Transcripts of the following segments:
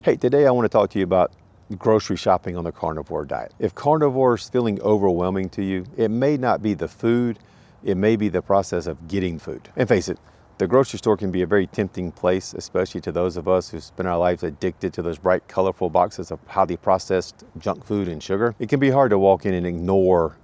Hey, today I want to talk to you about grocery shopping on the carnivore diet. If carnivore is feeling overwhelming to you, it may not be the food, it may be the process of getting food. And face it, the grocery store can be a very tempting place, especially to those of us who spend our lives addicted to those bright, colorful boxes of highly processed junk food and sugar. It can be hard to walk in and ignore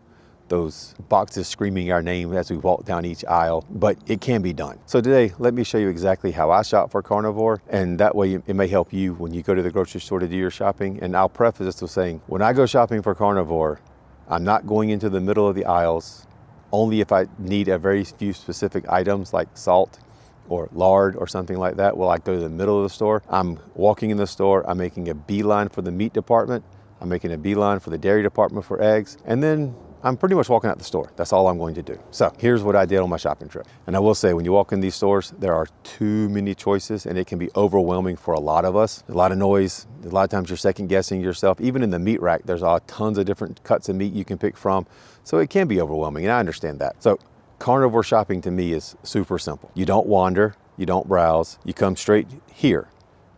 those boxes screaming our name as we walk down each aisle, but it can be done. So today, let me show you exactly how I shop for carnivore, and that way it may help you when you go to the grocery store to do your shopping. And I'll preface this with saying, when I go shopping for carnivore, I'm not going into the middle of the aisles, only if I need a very few specific items like salt or lard or something like that. Will I go to the middle of the store? I'm walking in the store, I'm making a beeline for the meat department, I'm making a beeline for the dairy department for eggs, and then I'm pretty much walking out the store. That's all I'm going to do. So here's what I did on my shopping trip. And I will say, when you walk in these stores, there are too many choices and it can be overwhelming for a lot of us. There's a lot of noise. A lot of times you're second guessing yourself. Even in the meat rack, there's tons of different cuts of meat you can pick from. So it can be overwhelming, and I understand that. So carnivore shopping to me is super simple. You don't wander, you don't browse, you come straight here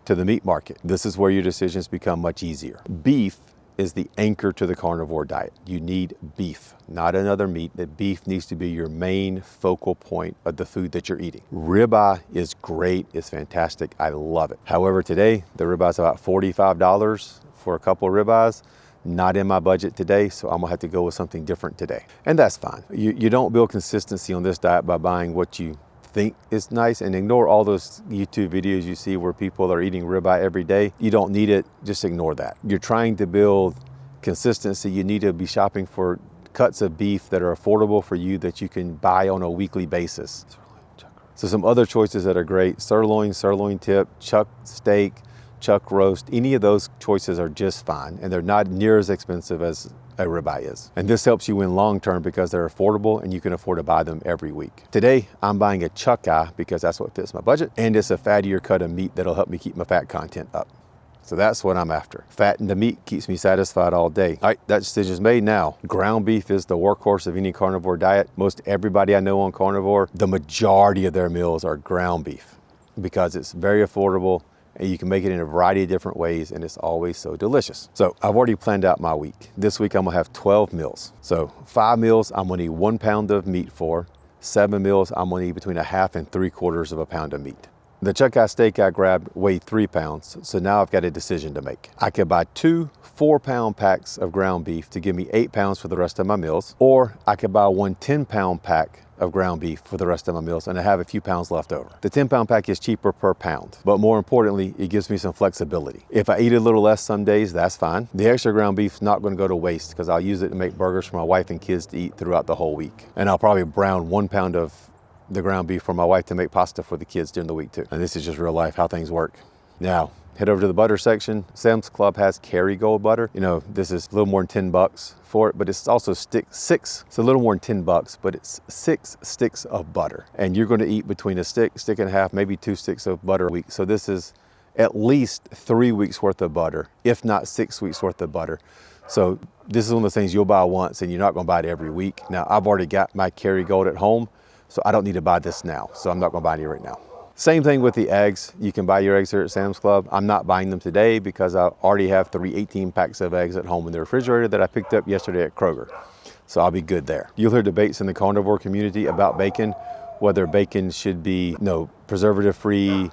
to the meat market. This is where your decisions become much easier. Beef is the anchor to the carnivore diet. You need beef, not another meat. The beef needs to be your main focal point of the food that you're eating. Ribeye is great, it's fantastic, I love it. However, today, the ribeye is about $45 for a couple of ribeyes. Not in my budget today, so I'm gonna have to go with something different today. And that's fine. You don't build consistency on this diet by buying what you think is nice, and ignore all those YouTube videos you see where people are eating ribeye every day. You don't need it, just ignore that. You're trying to build consistency. You need to be shopping for cuts of beef that are affordable for you, that you can buy on a weekly basis. So some other choices that are great: sirloin, sirloin tip, chuck steak, chuck roast. Any of those choices are just fine, and they're not near as expensive as a ribeye is. And this helps you win long term because they're affordable and you can afford to buy them every week. Today, I'm buying a chuck eye because that's what fits my budget, and it's a fattier cut of meat that'll help me keep my fat content up. So that's what I'm after. Fat in the meat keeps me satisfied all day. All right, that decision's made now. Ground beef is the workhorse of any carnivore diet. Most everybody I know on carnivore, the majority of their meals are ground beef because it's very affordable, and you can make it in a variety of different ways, and it's always so delicious. So I've already planned out my week. This week I'm gonna have 12 meals. So 5 meals I'm gonna need 1 pound of meat for. 7 meals I'm gonna need between a half and 3/4 of a pound of meat. The chuck eye steak I grabbed weighed 3 pounds, so now I've got a decision to make. I could buy 2 4-pound packs of ground beef to give me 8 pounds for the rest of my meals, or I could buy 1 10-pound pack of ground beef for the rest of my meals, and I have a few pounds left over. The 10-pound pack is cheaper per pound, but more importantly, it gives me some flexibility. If I eat a little less some days, that's fine. The extra ground beef's not gonna go to waste because I'll use it to make burgers for my wife and kids to eat throughout the whole week. And I'll probably brown 1 pound of the ground beef for my wife to make pasta for the kids during the week too. And this is just real life, how things work. Now, head over to the butter section. Sam's Club has Kerrygold butter. You know, this is a little more than $10 for it, but it's also it's a little more than $10, but it's 6 sticks of butter. And you're gonna eat between a stick and a half, maybe 2 sticks of butter a week. So this is at least 3 weeks worth of butter, if not 6 weeks worth of butter. So this is one of those things you'll buy once and you're not gonna buy it every week. Now, I've already got my Kerrygold at home, so I don't need to buy this now. So I'm not gonna buy any right now. Same thing with the eggs. You can buy your eggs here at Sam's Club. I'm not buying them today because I already have 3 18 packs of eggs at home in the refrigerator that I picked up yesterday at Kroger. So I'll be good there. You'll hear debates in the carnivore community about bacon, whether bacon should be preservative-free,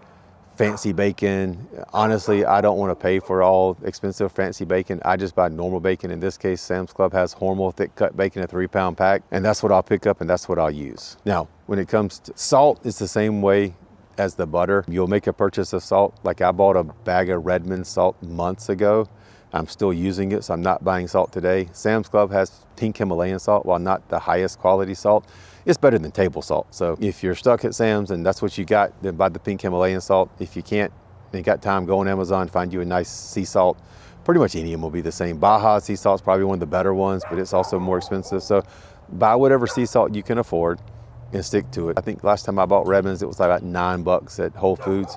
fancy bacon. Honestly, I don't want to pay for all expensive fancy bacon. I just buy normal bacon. In this case, Sam's Club has Hormel thick cut bacon, a 3-pound pack, and that's what I'll pick up and that's what I'll use. Now, when it comes to salt, it's the same way as the butter. You'll make a purchase of salt. Like I bought a bag of Redmond salt months ago. I'm still using it, so I'm not buying salt today. Sam's Club has pink Himalayan salt. While not the highest quality salt, it's better than table salt. So if you're stuck at Sam's and that's what you got, then buy the pink Himalayan salt. If you can't, and you got time, go on Amazon, find you a nice sea salt. Pretty much any of them will be the same. Baja sea salt's probably one of the better ones, but it's also more expensive. So buy whatever sea salt you can afford and stick to it. I think last time I bought Redmond's, it was like about $9 at Whole Foods.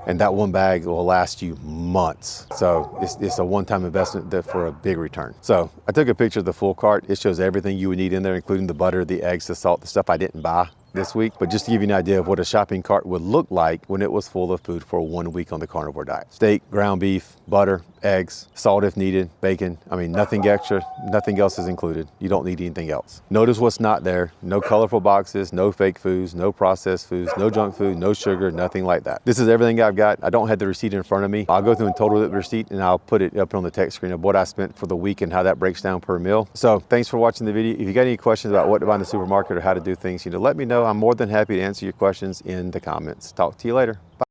And that one bag will last you months. So it's a one-time investment for a big return. So I took a picture of the full cart. It shows everything you would need in there, including the butter, the eggs, the salt, the stuff I didn't buy. this week, but just to give you an idea of what a shopping cart would look like when it was full of food for 1 week on the carnivore diet. Steak, ground beef, butter, eggs, salt if needed, bacon. I mean, nothing extra, nothing else is included. You don't need anything else. Notice what's not there. No colorful boxes, no fake foods, no processed foods, no junk food, no sugar, nothing like that. This is everything I've got. I don't have the receipt in front of me. I'll go through and total the receipt and I'll put it up on the text screen of what I spent for the week and how that breaks down per meal. So thanks for watching the video. If you got any questions about what to buy in the supermarket or how to do things, let me know. I'm more than happy to answer your questions in the comments. Talk to you later. Bye.